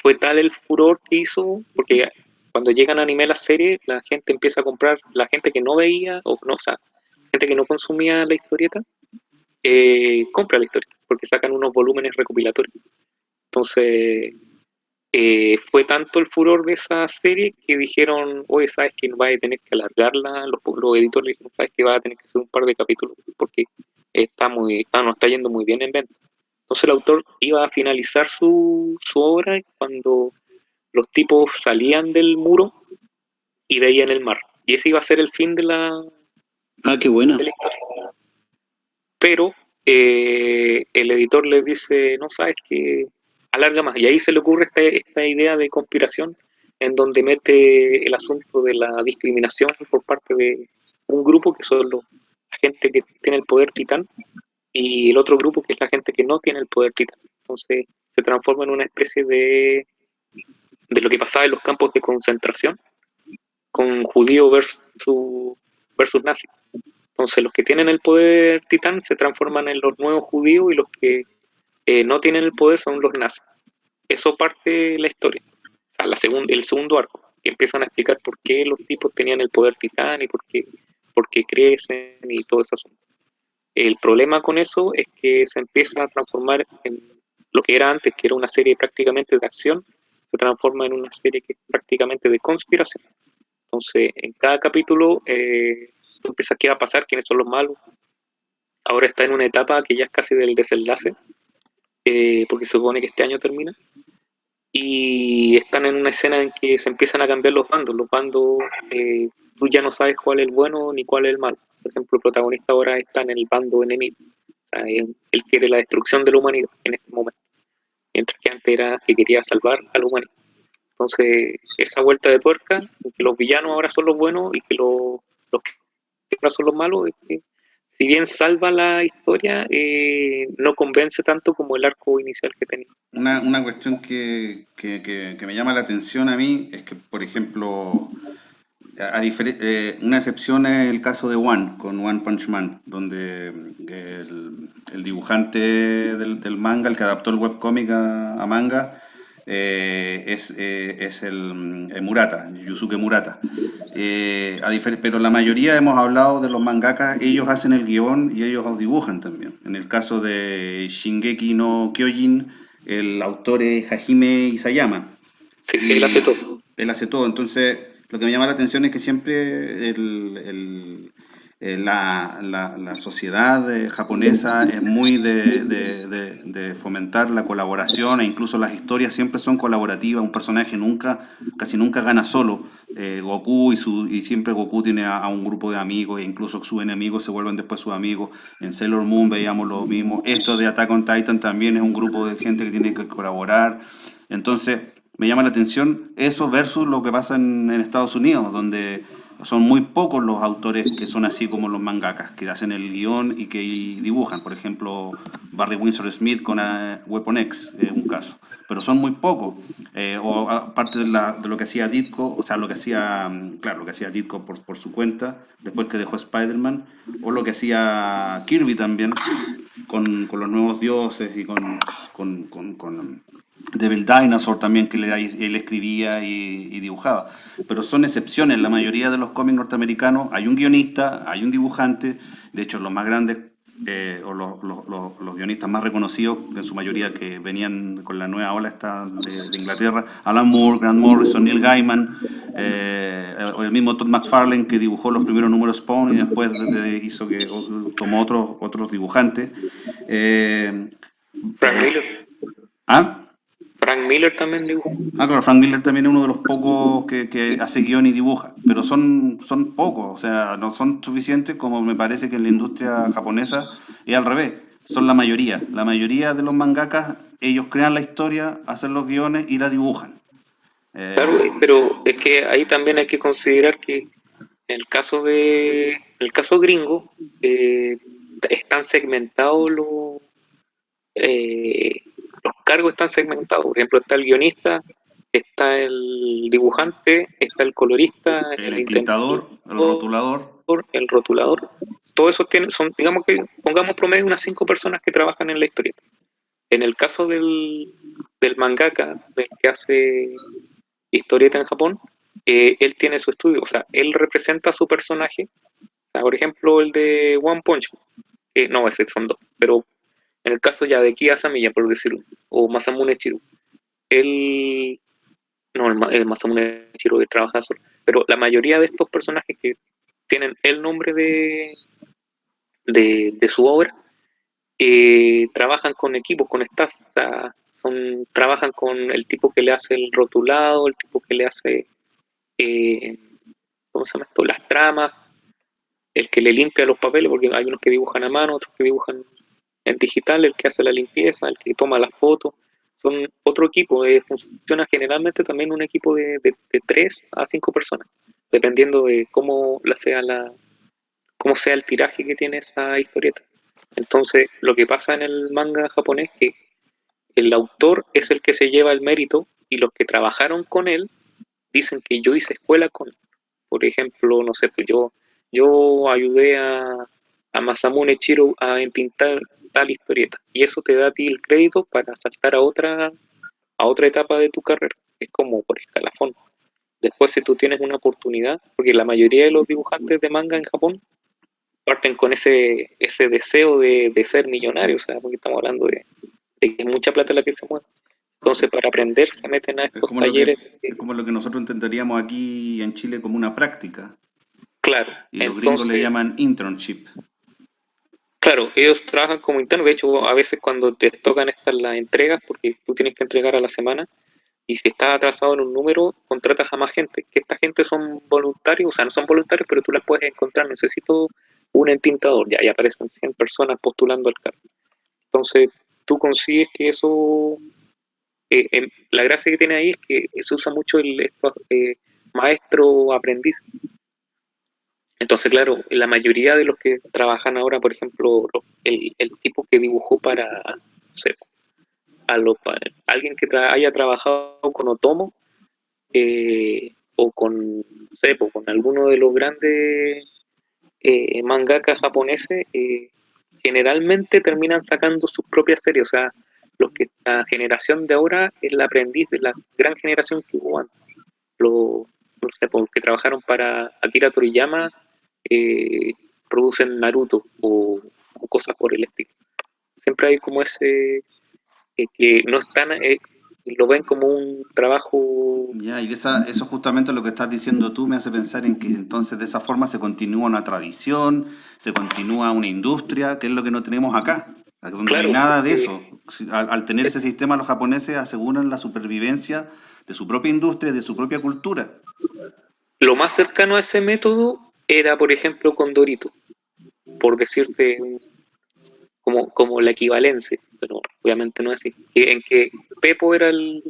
S2: fue tal el furor que hizo, porque cuando llegan a anime las series, la gente empieza a comprar, la gente que no veía, o sea, gente que no consumía la historieta, compra la historieta, porque sacan unos volúmenes recopilatorios. Entonces, fue tanto el furor de esa serie que dijeron, oye, sabes que no vas a tener que alargarla, los editores le dijeron, sabes que vas a tener que hacer un par de capítulos, porque no está yendo muy bien en venta. Entonces el autor iba a finalizar su obra cuando los tipos salían del muro y veían el mar. Y ese iba a ser el fin
S3: Ah, qué buena.
S2: de la historia. Pero el editor les dice, no, sabes que alarga más. Y ahí se le ocurre esta idea de conspiración en donde mete el asunto de la discriminación por parte de un grupo que son la gente que tiene el poder titán y el otro grupo que es la gente que no tiene el poder titán. Entonces se transforma en una especie de lo que pasaba en los campos de concentración con judío versus nazi. Entonces los que tienen el poder titán se transforman en los nuevos judíos y los que no tienen el poder son los nazis. Eso parte la historia, o sea, el segundo arco, que empiezan a explicar por qué los tipos tenían el poder titán y por qué crecen y todo eso. El problema con eso es que se empieza a transformar en lo que era antes, que era una serie prácticamente de acción, se transforma en una serie que es prácticamente de conspiración. Entonces, en cada capítulo tú empiezas qué va a pasar, quiénes son los malos. Ahora está en una etapa que ya es casi del desenlace, porque se supone que este año termina. Y están en una escena en que se empiezan a cambiar los bandos. Los bandos, tú ya no sabes cuál es el bueno ni cuál es el malo. Por ejemplo, el protagonista ahora está en el bando enemigo. O sea, él quiere la destrucción de la humanidad en este momento. Mientras que antes era que quería salvar a la humanidad. Entonces, esa vuelta de tuerca, que los villanos ahora son los buenos y que los que ahora son los malos, es que, si bien salva la historia, no convence tanto como el arco inicial que tenía.
S1: Una cuestión que me llama la atención a mí es que, por ejemplo, una excepción es el caso de One, con One Punch Man, donde el dibujante del manga, el que adaptó el webcómic a manga, es el Murata, Yusuke Murata. Pero la mayoría hemos hablado de los mangakas, ellos hacen el guión y ellos dibujan también. En el caso de Shingeki no Kyojin, el autor es Hajime Isayama.
S2: Sí,
S1: Y
S2: él hace todo.
S1: él hace todo. Entonces, lo que me llama la atención es que siempre la sociedad japonesa es muy de fomentar la colaboración e incluso las historias siempre son colaborativas. Un personaje casi nunca gana solo. Goku y siempre Goku tiene a un grupo de amigos e incluso sus enemigos se vuelven después sus amigos. En Sailor Moon veíamos lo mismo. Esto de Attack on Titan también es un grupo de gente que tiene que colaborar. Entonces, me llama la atención eso versus lo que pasa en Estados Unidos, donde son muy pocos los autores que son así como los mangakas, que hacen el guión y que dibujan. Por ejemplo, Barry Windsor Smith con Weapon X, un caso. Pero son muy pocos. O aparte de lo que hacía Ditko, o sea, lo que hacía, claro, lo que hacía Ditko por su cuenta, después que dejó Spider-Man, o lo que hacía Kirby también, con los nuevos dioses y con Devil Dinosaur también, que él escribía y dibujaba. Pero son excepciones. En la mayoría de los cómics norteamericanos hay un guionista, hay un dibujante. De hecho, los más grandes o los guionistas más reconocidos, en su mayoría que venían con la nueva ola esta de Inglaterra, Alan Moore, Grant Morrison, Neil Gaiman, o el mismo Todd McFarlane que dibujó los primeros números Spawn y después tomó otros dibujantes.
S2: Frank Miller.
S1: ¿Ah?
S2: Frank Miller también dibujó.
S1: Ah, claro, Frank Miller también es uno de los pocos que hace guión y dibuja, pero son pocos, o sea, no son suficientes como me parece que en la industria japonesa es al revés, son la mayoría. La mayoría de los mangakas, ellos crean la historia, hacen los guiones y la dibujan.
S2: Claro,
S1: Eh,
S2: pero es que ahí también hay que considerar que en el caso gringo, están segmentados eh, los cargos están segmentados. Por ejemplo, está el guionista, está el dibujante, está el colorista,
S1: el
S2: el intentador,
S1: entintador, el rotulador,
S2: el rotulador. Todos esos son, digamos que pongamos promedio unas 5 personas que trabajan en la historieta. En el caso del mangaka, del que hace historieta en Japón, él tiene su estudio, o sea, él representa a su personaje. O sea, por ejemplo, el de One Punch, no, ese son dos, pero en el caso ya de Kiya Asamiya, por decirlo, o Masamune Shirow, él, no, el Masamune Shirow que trabaja solo, pero la mayoría de estos personajes que tienen el nombre de su obra, trabajan con equipos, con staff, o sea, trabajan con el tipo que le hace el rotulado, el tipo que le hace, eh, ¿cómo se llama esto? Las tramas, el que le limpia los papeles, porque hay unos que dibujan a mano, otros que dibujan en digital, el que hace la limpieza, el que toma las fotos. Son otro equipo, funciona generalmente también un equipo de 3 a 5 personas, dependiendo de cómo sea el tiraje que tiene esa historieta. Entonces, lo que pasa en el manga japonés es que el autor es el que se lleva el mérito y los que trabajaron con él dicen que yo hice escuela con él. Por ejemplo, no sé, pues yo ayudé a Masamune Shirow a entintar tal historieta y eso te da a ti el crédito para saltar a otra etapa de tu carrera. Es como por escalafón. Después, si tú tienes una oportunidad, porque la mayoría de los dibujantes de manga en Japón parten con ese deseo de ser millonarios, o sea, porque estamos hablando de que es mucha plata la que se mueve. Entonces, para aprender, se meten a
S1: es
S2: estos
S1: como lo
S2: talleres.
S1: es como lo que nosotros entenderíamos aquí en Chile como una práctica,
S2: Claro,
S1: y los gringos le
S2: entonces,
S1: llaman internship.
S2: claro, ellos trabajan como internos. De hecho, a veces cuando te tocan estas las entregas, porque tú tienes que entregar a la semana, y si estás atrasado en un número, contratas a más gente. Que esta gente son voluntarios, o sea, no son voluntarios, pero tú las puedes encontrar. Necesito un entintador, ya, y aparecen 100 personas postulando al cargo. Entonces, tú consigues que eso, la gracia que tiene ahí es que se usa mucho maestro-aprendiz. Entonces, claro, la mayoría de los que trabajan ahora, por ejemplo, el tipo que dibujó para, no sé, alguien que haya trabajado con Otomo, o con, no sé, pues, con alguno de los grandes mangakas japoneses, generalmente terminan sacando sus propias series. O sea, la generación de ahora es el aprendiz de la gran generación que hubo antes. Los, no sé, pues, que trabajaron para Akira Toriyama, eh, producen Naruto o cosas por el estilo. Siempre hay como ese, que no están, lo ven como un trabajo.
S1: Ya, y eso justamente lo que estás diciendo tú me hace pensar en que entonces de esa forma se continúa una tradición, se continúa una industria, que es lo que no tenemos acá, donde no hay
S2: Claro,
S1: nada de
S2: porque
S1: eso. Al tener ese sistema, los japoneses aseguran la supervivencia de su propia industria y de su propia cultura.
S2: lo más cercano a ese método era, por ejemplo, con Dorito, por decirte como la equivalencia, pero obviamente no es así. En que Pepo era el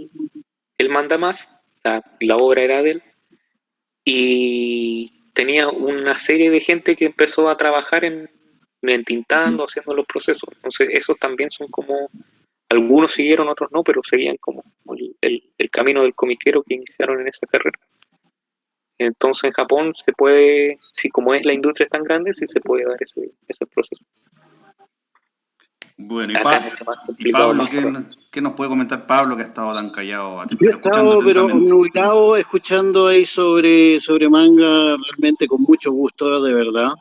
S2: mandamás, o sea, la obra era de él, y tenía una serie de gente que empezó a trabajar en tintando, haciendo los procesos. Entonces, esos también son como, algunos siguieron, otros no, pero seguían como el camino del comiquero que iniciaron en esa carrera. Entonces, en Japón se puede, si como es la industria tan grande, sí se puede dar ese proceso.
S1: Bueno,
S2: Acá es mucho más
S1: Y
S2: complicado,
S1: Pablo,
S2: más cerrado.
S1: ¿qué nos puede comentar Pablo, que ha estado tan callado,
S3: Yo he
S1: escuchando
S3: estado, pero
S1: atentamente?
S3: obnubilado, escuchando ahí sobre manga, realmente con mucho gusto, de verdad,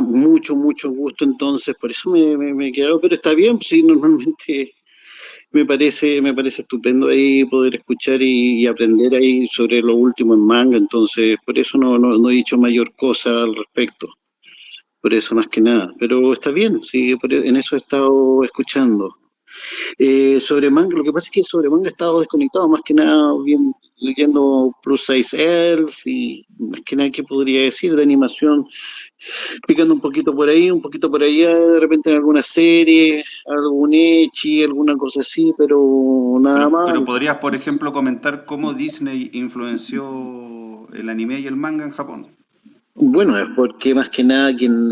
S3: mucho, mucho gusto, entonces, por eso me he quedado, pero está bien, sí, normalmente me parece estupendo ahí poder escuchar y aprender ahí sobre lo último en manga, entonces, por eso no he dicho mayor cosa al respecto, por eso más que nada, pero está bien, sí, en eso he estado escuchando. Sobre manga, lo que pasa es que sobre manga he estado desconectado, más que nada bien leyendo Plus Size Elf y más que nada, ¿qué podría decir de animación? Picando un poquito por ahí, un poquito por allá, de repente en alguna serie, algún Echi, alguna cosa así, pero nada más.
S1: Pero podrías, por ejemplo, comentar cómo Disney influenció el anime y el manga en Japón.
S3: Bueno, es porque más que nada quien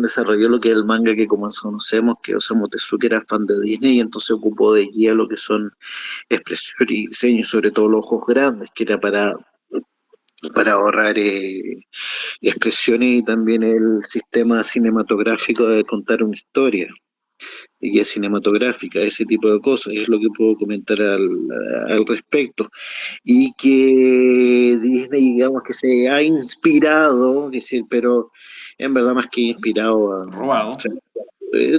S3: desarrolló lo que es el manga que como conocemos, que Osamu Tezuka era fan de Disney y entonces ocupó de guía lo que son expresión y diseño, sobre todo los ojos grandes, que era para ahorrar expresiones y también el sistema cinematográfico de contar una historia y guía cinematográfica, ese tipo de cosas, es lo que puedo comentar al respecto. Y que Disney, digamos que se ha inspirado, es decir, pero en verdad más que inspirado,
S1: Robado,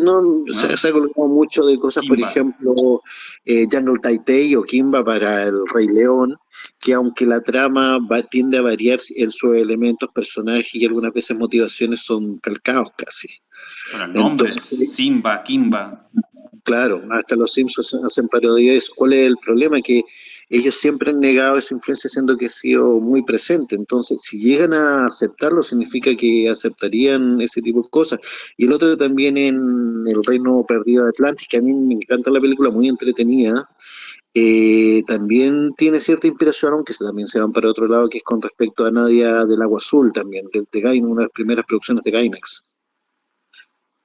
S3: no,
S1: ¿no?
S3: se ha colocado mucho de cosas, por
S1: Kimba.
S3: ejemplo, Jungle Tai o Kimba para el Rey León, que aunque la trama tiende a variar, sus elementos, personajes y algunas veces motivaciones son calcados casi.
S1: Bueno, el nombre,
S3: Entonces,
S1: Simba, Kimba.
S3: claro, hasta los Simpsons hacen parodia de eso. ¿Cuál es el problema? Que ellos siempre han negado esa influencia, siendo que ha sido muy presente. Entonces, si llegan a aceptarlo, significa que aceptarían ese tipo de cosas. Y el otro también en El Reino Perdido de Atlantis, que a mí me encanta la película, muy entretenida. También tiene cierta inspiración, aunque también se van para otro lado, que es con respecto a Nadia del Agua Azul también, de Gainax, una de las primeras producciones de Gainax.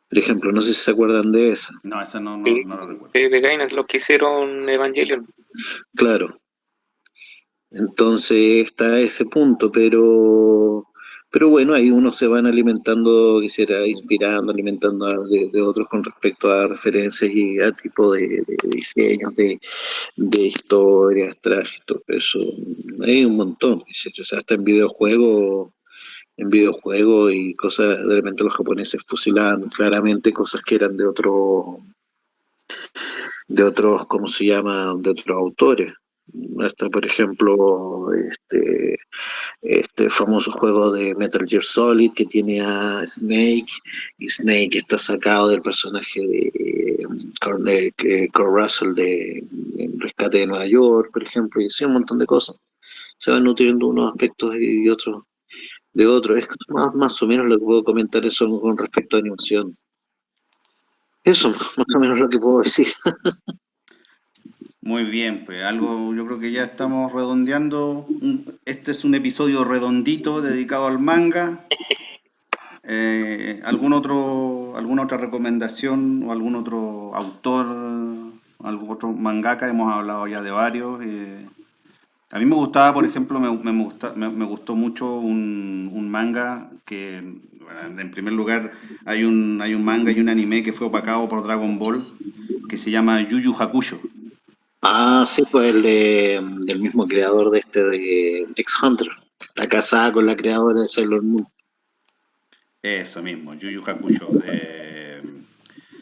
S3: Por ejemplo, no sé si se acuerdan de esa.
S1: No, esa
S2: Sí,
S1: no lo recuerdo.
S2: de Gainax, lo que hicieron Evangelion.
S3: Claro. Entonces está ese punto, pero bueno, ahí uno se van alimentando, quisiera inspirando, alimentando de otros con respecto a referencias y a tipo de diseños, de historias, trajes, todo eso. Hay un montón, ¿cierto? O sea, hasta en videojuegos y cosas, de repente los japoneses fusilaban claramente cosas que eran de otros, ¿cómo se llama? De otros autores. Hasta, por ejemplo, este famoso juego de Metal Gear Solid que tiene a Snake, y Snake está sacado del personaje de Kurt Russell de Rescate de Nueva York, por ejemplo, y así un montón de cosas. Se van nutriendo unos aspectos y otros de otros. Es más o menos lo que puedo comentar eso con respecto a animación. Eso, más o menos lo que puedo decir.
S1: Muy bien, pues algo, yo creo que ya estamos redondeando. Este es un episodio redondito dedicado al manga. ¿Alguna otra recomendación o algún otro autor, algún otro mangaka? Hemos hablado ya de varios. A mí me gustaba, por ejemplo, me gustó mucho un manga que, bueno, en primer lugar, hay un manga y un anime que fue opacado por Dragon Ball, que se llama Yu Yu Hakusho.
S3: Ah, sí, pues del mismo creador de de X Hunter. Está casada con la creadora de Sailor Moon.
S1: Eso mismo, Yu Yu Hakusho.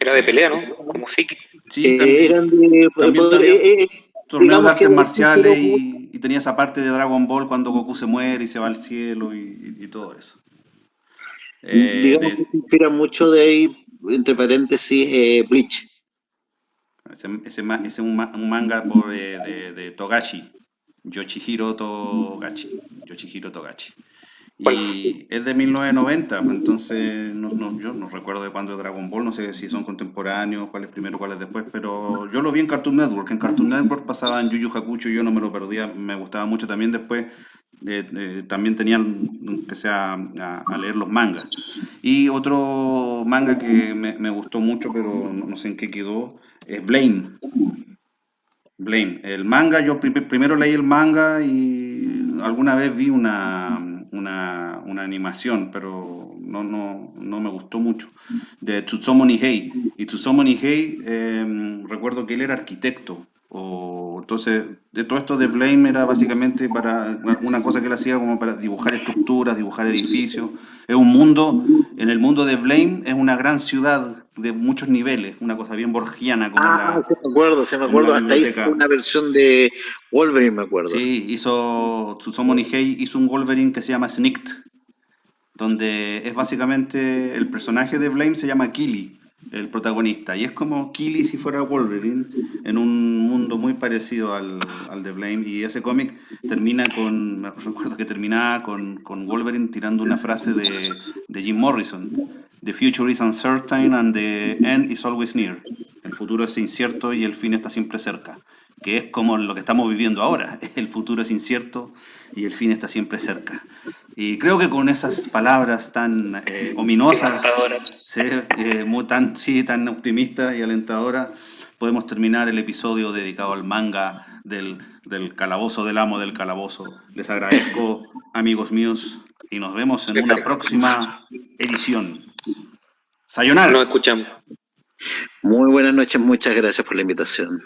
S2: Era de
S1: Eh,
S2: pelea, ¿no? Como Siki.
S1: sí, también,
S3: Eran de,
S1: también tenía torneos de
S3: digamos que
S1: artes
S3: de ahí pero
S1: marciales y tenía esa parte de Dragon Ball cuando Goku se muere y se va al cielo y todo eso.
S3: digamos que
S1: De,
S3: se inspira mucho de ahí, entre paréntesis, Bleach.
S1: ese es un manga de Togashi, Yoshihiro Togashi.
S2: ¿Cuál?
S1: Y es de 1990, pues entonces yo no recuerdo de cuándo es Dragon Ball, no sé si son contemporáneos, cuál es primero, cuál es después, pero yo lo vi en Cartoon Network. En Cartoon Network pasaban Yu Yu Hakusho y yo no me lo perdía, me gustaba mucho también después. También tenían que sea a leer los mangas. Y otro manga que me gustó mucho, pero no sé en qué quedó, es Blame. Blame. El manga, yo primero leí el manga y alguna vez vi una animación, pero no me gustó mucho, de Tsutomu Nihei. Y Tsutomu Nihei, recuerdo que él era arquitecto. Entonces, de todo esto de Blame era básicamente para una cosa que él hacía como para dibujar estructuras, dibujar edificios. Es un mundo, en el mundo de Blame es una gran ciudad de muchos niveles, una cosa bien borgiana
S3: Ah, sí me
S1: como la
S3: acuerdo. Hasta hizo
S1: biblioteca.
S3: una versión de Wolverine, me acuerdo.
S1: Sí, Tsutomu Nihei hizo un Wolverine que se llama Snicked, donde es básicamente el personaje de Blame se llama Kili. el protagonista. Y es como Killy si fuera Wolverine, en un mundo muy parecido al de Blame. Y ese cómic termina con, me recuerdo que terminaba con Wolverine tirando una frase de Jim Morrison. The future is uncertain and the end is always near. El futuro es incierto y el fin está siempre cerca. Que es como lo que estamos viviendo ahora. El futuro es incierto y el fin está siempre cerca. Y creo que con esas palabras tan ominosas,
S2: Devastadora.
S1: sí, sí, tan optimista y alentadora, podemos terminar el episodio dedicado al manga del calabozo del amo del calabozo. Les agradezco, amigos míos, y nos vemos en una próxima edición.
S2: Nos
S1: Sayonara.
S2: escuchamos.
S3: Muy buenas noches, muchas gracias por la invitación.